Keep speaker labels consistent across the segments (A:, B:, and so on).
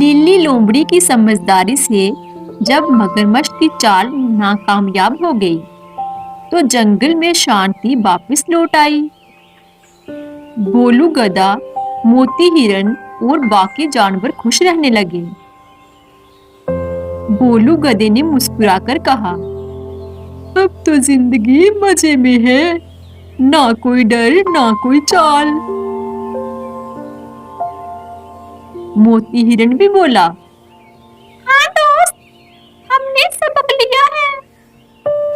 A: नीली लोमड़ी की समझदारी से जब मगरमच्छ की चाल नाकामयाब हो गई तो जंगल में शांति वापस लौट आई। गोलू गधा, मोती हिरन और बाकी जानवर खुश रहने लगे। गोलू गधे ने मुस्कुराकर कहा, अब तो जिंदगी मजे में है, ना कोई डर ना कोई चाल। मोती हिरन भी बोला, हाँ दोस्त, हमने सबक लिया है,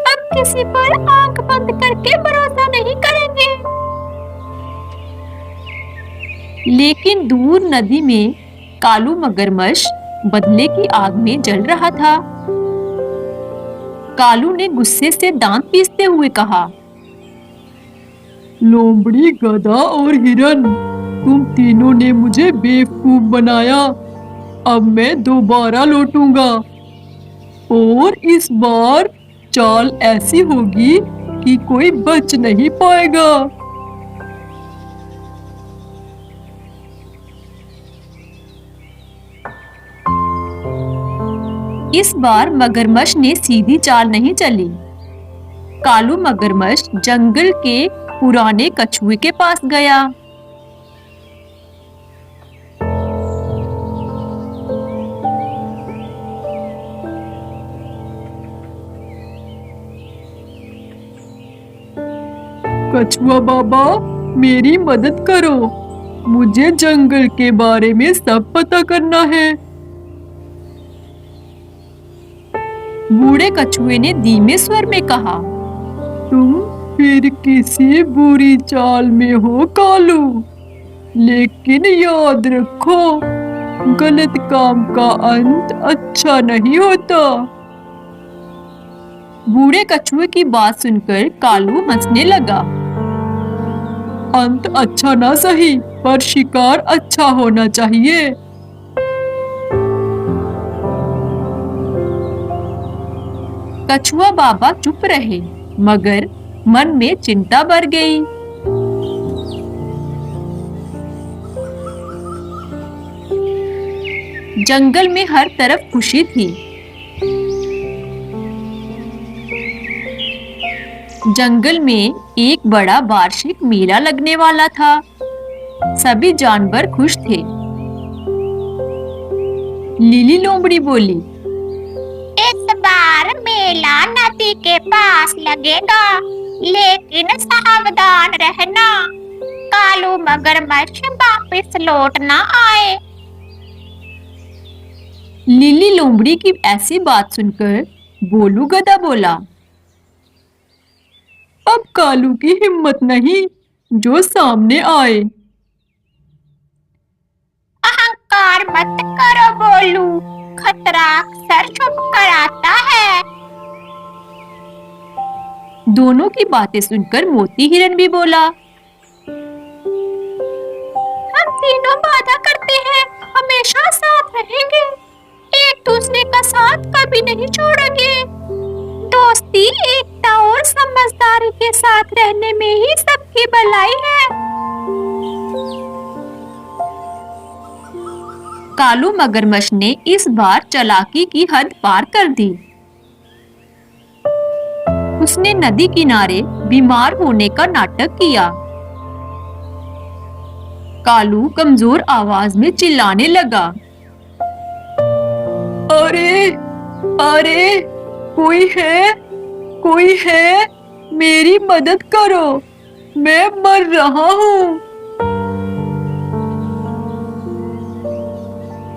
A: अब किसी पर आंख बंद करके भरोसा नहीं करेंगे। लेकिन दूर नदी में कालू मगरमच्छ बदले की आग में जल रहा था। कालू ने गुस्से से दांत पीसते हुए कहा, लोमड़ी, गधा और हिरन, तुम तीनों ने मुझे बेवकूफ बनाया। अब मैं दोबारा लौटूंगा और इस बार चाल ऐसी होगी कि कोई बच नहीं पाएगा। इस बार मगरमच्छ ने सीधी चाल नहीं चली। कालू मगरमच्छ जंगल के पुराने कछुए के पास गया। कछुआ बाबा, मेरी मदद करो, मुझे जंगल के बारे में सब पता करना है। बूढ़े कछुए ने धीमे स्वर में कहा, तुम फिर किसी बुरी चाल में हो कालू, लेकिन याद रखो, गलत काम का अंत अच्छा नहीं होता। बूढ़े कछुए की बात सुनकर कालू हंसने लगा। अंत अच्छा ना सही, पर शिकार अच्छा होना चाहिए। कछुआ बाबा चुप रहे, मगर मन में चिंता बढ़ गई। जंगल में हर तरफ खुशी थी। जंगल में एक बड़ा वार्षिक मेला लगने वाला था। सभी जानवर खुश थे। लीली लोमड़ी बोली,
B: इस बार मेला नदी के पास लगेगा, लेकिन सावधान रहना, कालू मगरमच्छ वापस लौट ना आए।
A: लीली लोमड़ी की ऐसी बात सुनकर गोलू गधा बोला, अब कालू की हिम्मत नहीं, जो सामने आए।
B: अहंकार मत करो गोलू, खतरा अक्सर छुप कर आता है।
A: दोनों की बातें सुनकर मोती हिरन भी बोला,
B: हम तीनों वादा करते हैं, हमेशा साथ रहेंगे, एक दूसरे का साथ कभी नहीं छोड़ेंगे। दोस्ती, एकता और समझदारी के साथ रहने में ही सबकी भलाई है।
A: कालू मगरमच्छ ने इस बार चालाकी की हद पार कर दी। उसने नदी किनारे बीमार होने का नाटक किया। कालू कमजोर आवाज में चिल्लाने लगा, अरे अरे, कोई है, मेरी मदद करो, मैं मर रहा हूँ।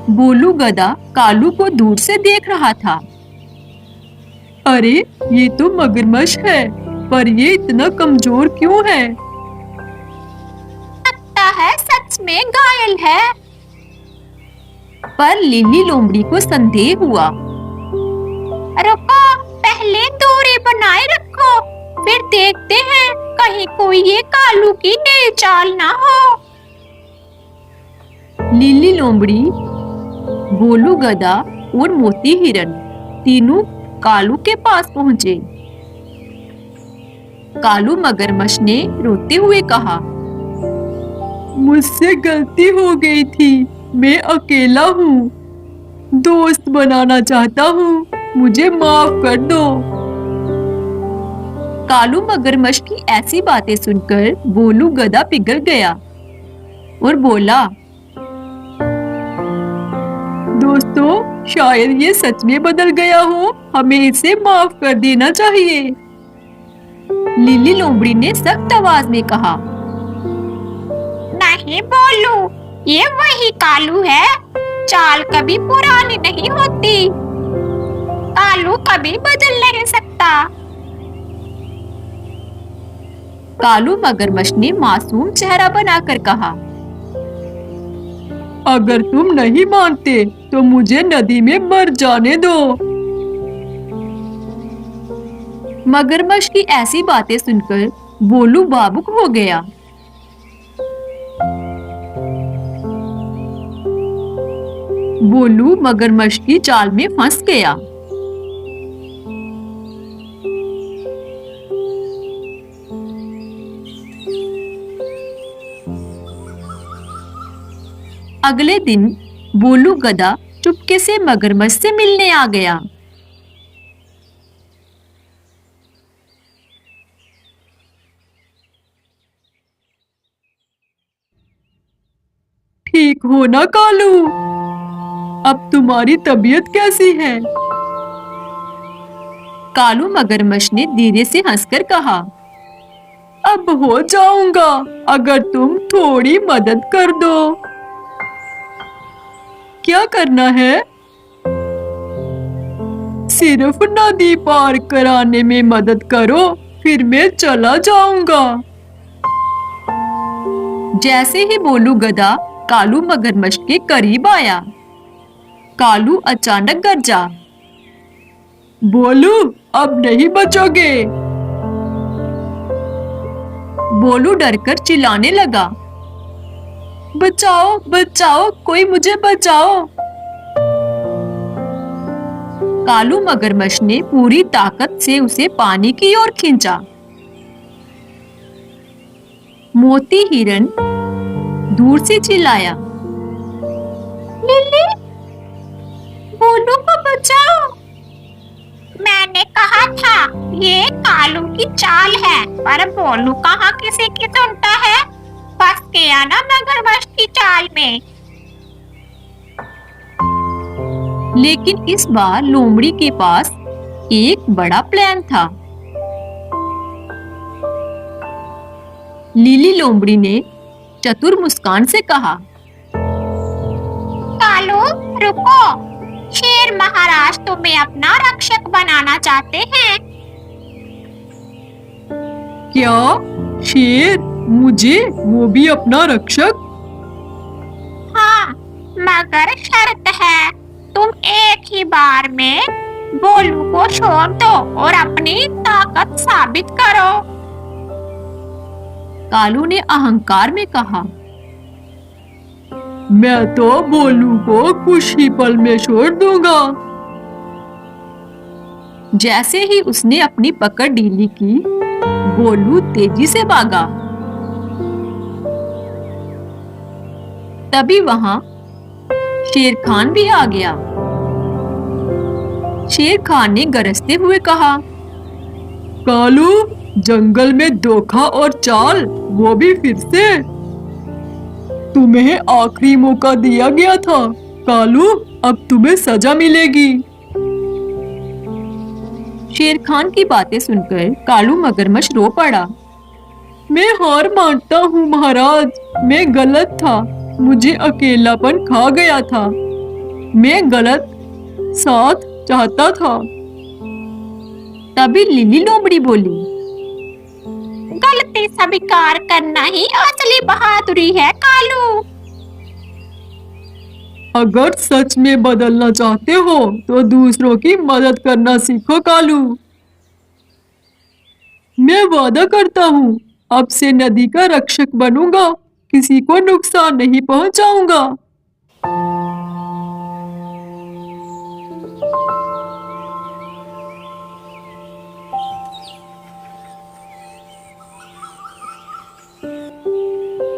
A: गोलू गधा कालू को दूर से देख रहा था। अरे, ये तो मगरमच्छ है, पर ये इतना कमजोर क्यों है?
B: लगता है सच में घायल है।
A: पर लीली लोमड़ी को संदेह हुआ।
B: रुको, पहले दूरी बनाए रखो, फिर देखते हैं कहीं कोई ये कालू की नई चाल ना हो।
A: लीली लोमड़ी, गोलू गधा और मोती हिरन तीनों कालू के पास पहुंचे। कालू मगरमच्छ ने रोते हुए कहा, मुझसे गलती हो गई थी, मैं अकेला हूँ, दोस्त बनाना चाहता हूँ, मुझे माफ कर दो। कालू मगरमच्छ की ऐसी बातें सुनकर बोलू गधा पिघल गया और बोला, दोस्तों, शायद ये सच में बदल गया हो, हमें इसे माफ कर देना चाहिए। लिली लोमड़ी ने सख्त आवाज में कहा,
B: नहीं बोलू, ये वही कालू है। चाल कभी पुरानी नहीं होती। कालू कभी बदल नहीं सकता।
A: कालू मगरमच्छ ने मासूम चेहरा बनाकर कहा, अगर तुम नहीं मानते तो मुझे नदी में मर जाने दो। मगरमच्छ की ऐसी बातें सुनकर बोलू भावुक हो गया। बोलू मगरमच्छ की चाल में फंस गया। अगले दिन बोलू गधा चुपके से मगरमच्छ से मिलने आ गया। ठीक हो ना कालू? अब तुम्हारी तबीयत कैसी है? कालू मगरमच्छ ने धीरे से हंसकर कहा, अब हो जाऊंगा अगर तुम थोड़ी मदद कर दो। क्या करना है? सिर्फ नदी पार कराने में मदद करो, फिर मैं चला जाऊंगा। जैसे ही बोलू गधा कालू मगरमच्छ के करीब आया, कालू अचानक गरजा, बोलू अब नहीं बचोगे। बोलू डरकर चिल्लाने लगा, बचाओ बचाओ, कोई मुझे बचाओ। कालू मगरमच्छ ने पूरी ताकत से उसे पानी की ओर खींचा। मोती हिरन दूर से चिल्लाया,
B: लिली, बोलू को बचाओ। मैंने कहा था ये कालू की चाल है, पर बोलू कहाँ किसी की सुनता है। फंस गया ना मगरमच्छ की चाल में।
A: लेकिन इस बार लोमड़ी के पास एक बड़ा प्लान था। लीली लोमड़ी ने चतुर मुस्कान से कहा,
B: कालू रुको, शेर महाराज तुम्हें अपना रक्षक बनाना चाहते हैं।
A: क्या शेर मुझे, वो भी अपना रक्षक?
B: हाँ, मगर शर्त है, तुम एक ही बार में बोलू को छोड़ दो और अपनी ताकत साबित करो।
A: कालू ने अहंकार में कहा, मैं तो बोलू को कुछ ही पल में छोड़ दूंगा। जैसे ही उसने अपनी पकड़ ढीली की, बोलू तेजी से भागा। तभी वहां शेर खान भी आ गया। शेर खान ने गरजते हुए कहा, कालू, जंगल में धोखा और चाल, वो भी फिर से। तुम्हें आखिरी मौका दिया गया था कालू, अब तुम्हें सजा मिलेगी। शेर खान की बातें सुनकर कालू मगरमच्छ रो पड़ा। मैं हार मानता हूँ महाराज, मैं गलत था, मुझे अकेलापन खा गया था, मैं गलत साथ चाहता था। तभी लिली लोमड़ी बोली,
B: गलती स्वीकार करना ही असली बहादुरी है कालू।
A: अगर सच में बदलना चाहते हो तो दूसरों की मदद करना सीखो कालू। मैं वादा करता हूँ, अब से नदी का रक्षक बनूंगा, किसी को नुकसान नहीं पहुंचाऊंगा।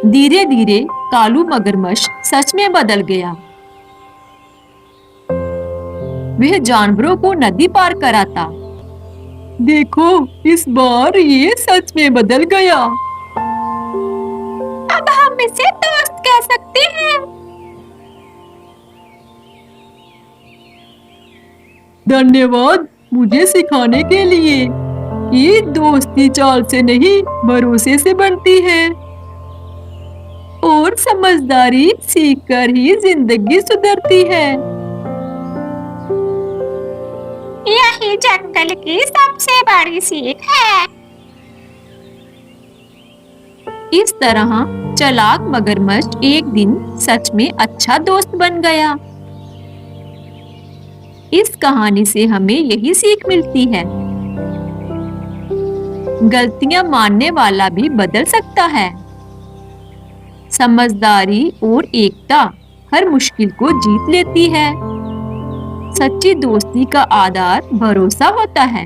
A: धीरे धीरे कालू मगरमच्छ सच में बदल गया। वह जानवरों को नदी पार कराता। देखो, इस बार ये सच में बदल गया।
B: अब हम इसे दोस्त कह सकते हैं।
A: धन्यवाद मुझे सिखाने के लिए कि दोस्ती चाल से नहीं, भरोसे से बनती है और समझदारी सीखकर ही जिंदगी सुधरती है।
B: यही जंगल की सबसे बड़ी सीख है।
A: इस तरह चालाक मगरमच्छ एक दिन सच में अच्छा दोस्त बन गया। इस कहानी से हमें यही सीख मिलती है, गलतियां मानने वाला भी बदल सकता है। समझदारी और एकता हर मुश्किल को जीत लेती है। सच्ची दोस्ती का आधार भरोसा होता है।